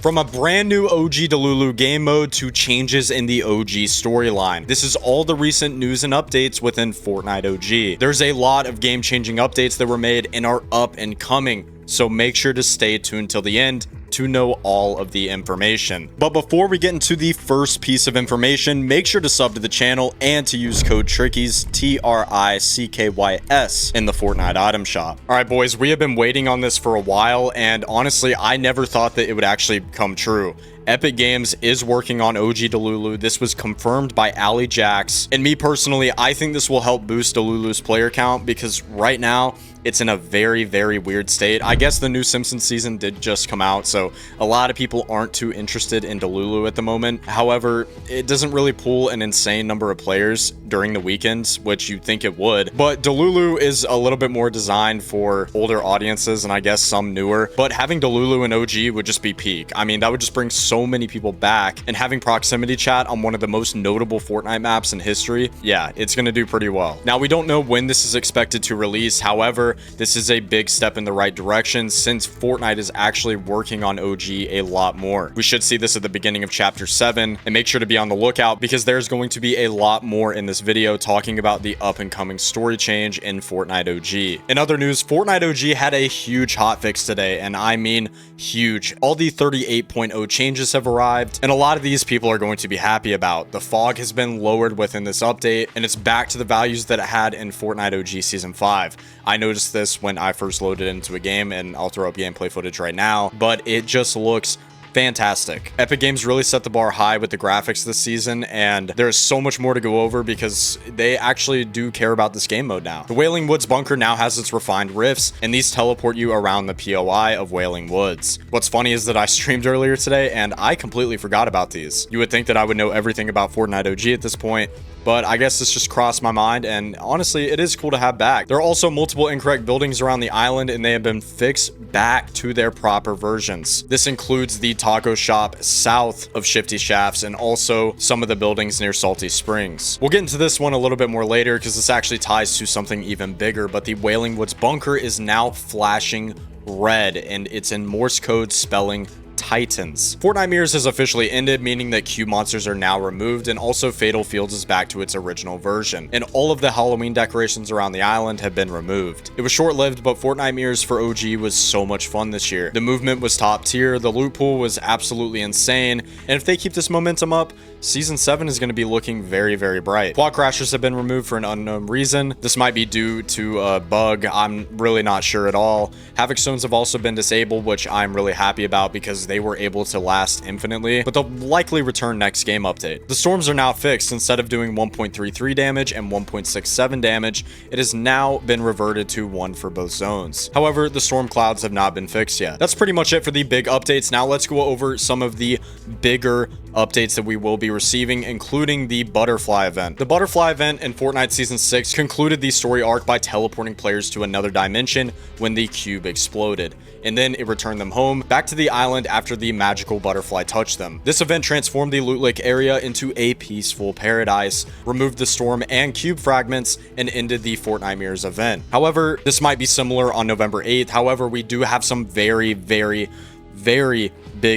From a brand new OG Delulu game mode to changes in the OG storyline. This is all the recent news and updates within Fortnite OG. There's a lot of game-changing updates that were made and are up and coming, so make sure to stay tuned till the end to know all of the information. But before we get into the first piece of information, make sure to sub to the channel and to use code TRICKYS, TRICKYS, in the Fortnite item shop. All right, boys, we have been waiting on this for a while, and honestly, I never thought that it would actually come true. Epic Games is working on OG Delulu. This was confirmed by Ali Jax. And me personally, I think this will help boost Delulu's player count because right now it's in a very, very weird state. I guess the new Simpsons season did just come out, so a lot of people aren't too interested in Delulu at the moment. However, it doesn't really pull an insane number of players during the weekends, which you'd think it would. But Delulu is a little bit more designed for older audiences and I guess some newer. But having Delulu and OG would just be peak. I mean, that would just bring so many people back, and having proximity chat on one of the most notable Fortnite maps in history, yeah, it's gonna do pretty well. Now, we don't know when this is expected to release. However, this is a big step in the right direction since Fortnite is actually working on OG a lot more. We should see this at the beginning of chapter 7, and make sure to be on the lookout because there's going to be a lot more in this video talking about the up and coming story change in Fortnite OG. In other news, Fortnite OG had a huge hotfix today, and I mean huge. All the 38.0 changes have arrived, and a lot of these people are going to be happy about. The fog has been lowered within this update, and it's back to the values that it had in Fortnite OG Season 5. I noticed this when I first loaded into a game, and I'll throw up gameplay footage right now, but it just looks fantastic. Epic Games really set the bar high with the graphics this season, and there's so much more to go over because they actually do care about this game mode now. The Wailing Woods bunker now has its refined rifts, and these teleport you around the POI of Wailing Woods. What's funny is that I streamed earlier today, and I completely forgot about these. You would think that I would know everything about Fortnite OG at this point, but I guess this just crossed my mind, and honestly, it is cool to have back. There are also multiple incorrect buildings around the island, and they have been fixed back to their proper versions. This includes the taco shop south of Shifty Shafts, and also some of the buildings near Salty Springs. We'll get into this one a little bit more later, because this actually ties to something even bigger, but the Wailing Woods bunker is now flashing red, and it's in Morse code spelling Titans. Fortnite Mirrors has officially ended, meaning that cube monsters are now removed, and also Fatal Fields is back to its original version, and all of the Halloween decorations around the island have been removed. It was short-lived, but Fortnite Mirrors for OG was so much fun this year. The movement was top tier, the loot pool was absolutely insane, and if they keep this momentum up, Season 7 is going to be looking very, very bright. Quad crashers have been removed for an unknown reason. This might be due to a bug. I'm really not sure at all. Havoc stones have also been disabled, which I'm really happy about because they were able to last infinitely, but they'll likely return next game update. The storms are now fixed. Instead of doing 1.33 damage and 1.67 damage, it has now been reverted to 1 for both zones. However, the storm clouds have not been fixed yet. That's pretty much it for the big updates. Now let's go over some of the bigger updates that we will be receiving, including the Butterfly event. The Butterfly event in Fortnite Season 6 concluded the story arc by teleporting players to another dimension when the cube exploded, and then it returned them home back to the island after the magical butterfly touched them. This event transformed the Loot Lake area into a peaceful paradise, removed the storm and cube fragments, and ended the Fortnite Mirrors event. However, this might be similar on November 8th. However, we do have some very big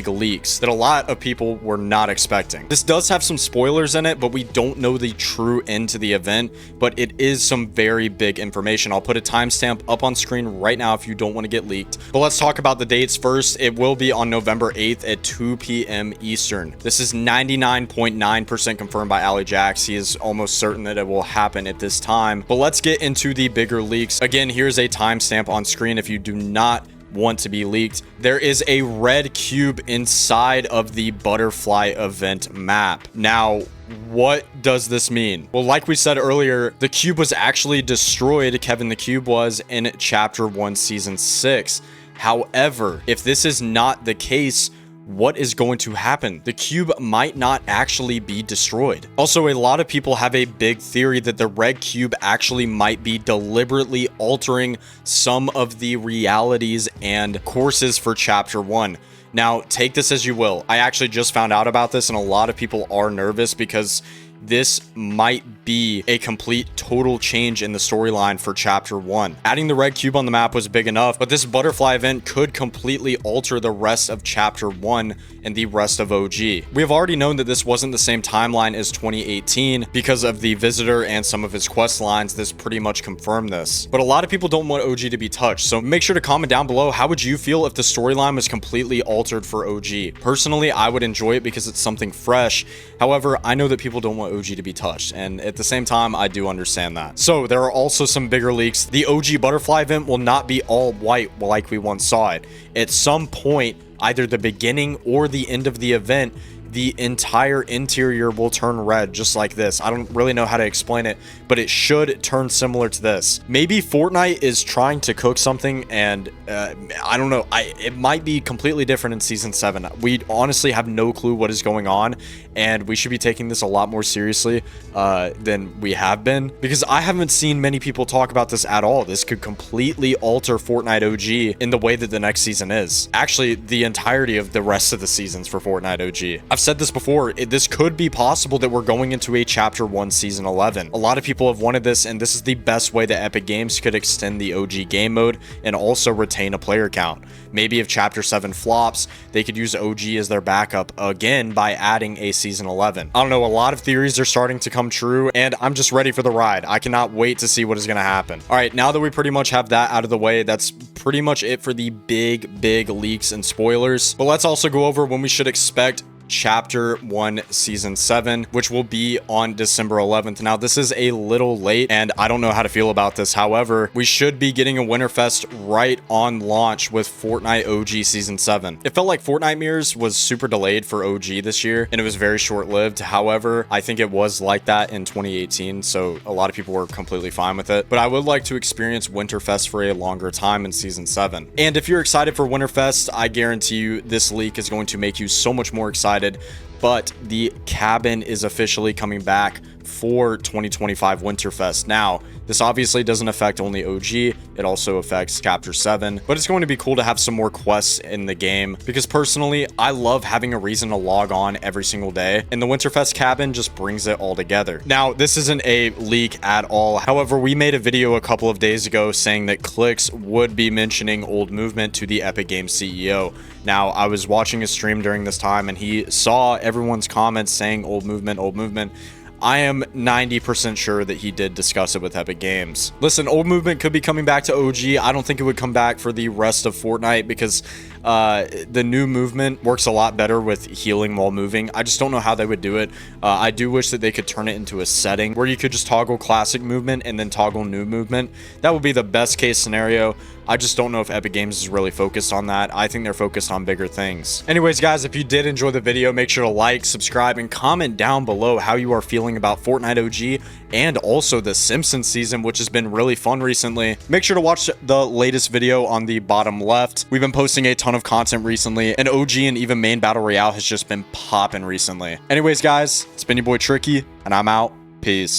leaks that a lot of people were not expecting. This does have some spoilers in it, but we don't know the true end to the event, but it is some very big information. I'll put a timestamp up on screen right now if you don't want to get leaked. But let's talk about the dates first. It will be on November 8th at 2 p.m. Eastern. This is 99.9% confirmed by Ali Jax. He is almost certain that it will happen at this time. But let's get into the bigger leaks. Again, here's a timestamp on screen if you do not want to be leaked. There is a red cube inside of the Butterfly event map. Now, what does this mean? Well, like we said earlier, the cube was actually destroyed, Kevin the Cube was, in Chapter 1, Season 6. However, if this is not the case, what is going to happen? The cube might not actually be destroyed. Also, a lot of people have a big theory that the red cube actually might be deliberately altering some of the realities and courses for Chapter 1. Now, take this as you will. I actually just found out about this, and a lot of people are nervous because this might be a complete total change in the storyline for chapter 1. Adding the red cube on the map was big enough, but this butterfly event could completely alter the rest of chapter 1 and the rest of OG. We have already known that this wasn't the same timeline as 2018 because of the visitor and some of his quest lines. This pretty much confirmed this, but a lot of people don't want OG to be touched, so make sure to comment down below, how would you feel if the storyline was completely altered for OG? Personally, I would enjoy it because it's something fresh. However, I know that people don't want OG to be touched, and at the same time, I do understand that. So there are also some bigger leaks. The OG butterfly event will not be all white like we once saw it. At some point, either the beginning or the end of the event, the entire interior will turn red, just like this. I don't really know how to explain it, but it should turn similar to this. Maybe Fortnite is trying to cook something, and I don't know. It might be completely different in season 7. We honestly have no clue what is going on, and we should be taking this a lot more seriously than we have been, because I haven't seen many people talk about this at all. This could completely alter Fortnite OG in the way that the next season is. Actually, the entirety of the rest of the seasons for Fortnite OG. I've said this before, this could be possible that we're going into a chapter 1 season 11. A lot of people have wanted this, and this is the best way that Epic Games could extend the OG game mode and also retain a player count. Maybe if chapter 7 flops, they could use OG as their backup again by adding a season 11. I don't know, a lot of theories are starting to come true, and I'm just ready for the ride. I cannot wait to see what is going to happen. All right, now that we pretty much have that out of the way, that's pretty much it for the big leaks and spoilers. But let's also go over when we should expect chapter 1 season 7, which will be on December 11th. Now, this is a little late, and I don't know how to feel about this. However, we should be getting a Winterfest right on launch with Fortnite OG season 7. It felt like Fortnite Mirrors was super delayed for OG this year, and it was very short-lived. However, I think it was like that in 2018, so a lot of people were completely fine with it. But I would like to experience Winterfest for a longer time in season 7. And if you're excited for Winterfest, I guarantee you this leak is going to make you so much more excited. But the cabin is officially coming back for 2025 Winterfest. Now, this obviously doesn't affect only OG, it also affects chapter 7, but it's going to be cool to have some more quests in the game, because personally, I love having a reason to log on every single day, and the Winterfest cabin just brings it all together. Now, this isn't a leak at all. However, we made a video a couple of days ago saying that Clix would be mentioning Old Movement to the Epic Games CEO. Now, I was watching a stream during this time, and he saw everyone's comments saying Old Movement, Old Movement. I am 90% sure that he did discuss it with Epic Games. Listen, Old Movement could be coming back to OG. I don't think it would come back for the rest of Fortnite, because the new movement works a lot better with healing while moving. I just don't know how they would do it. I do wish that they could turn it into a setting where you could just toggle classic movement and then toggle new movement. That would be the best case scenario. I just don't know if Epic Games is really focused on that. I think they're focused on bigger things. Anyways, guys, if you did enjoy the video, make sure to like, subscribe, and comment down below how you are feeling about Fortnite OG and also the Simpsons season, which has been really fun recently. Make sure to watch the latest video on the bottom left. We've been posting a ton of content recently, and OG and even main battle royale has just been popping recently. Anyways, guys, it's been your boy Tricky, and I'm out. Peace.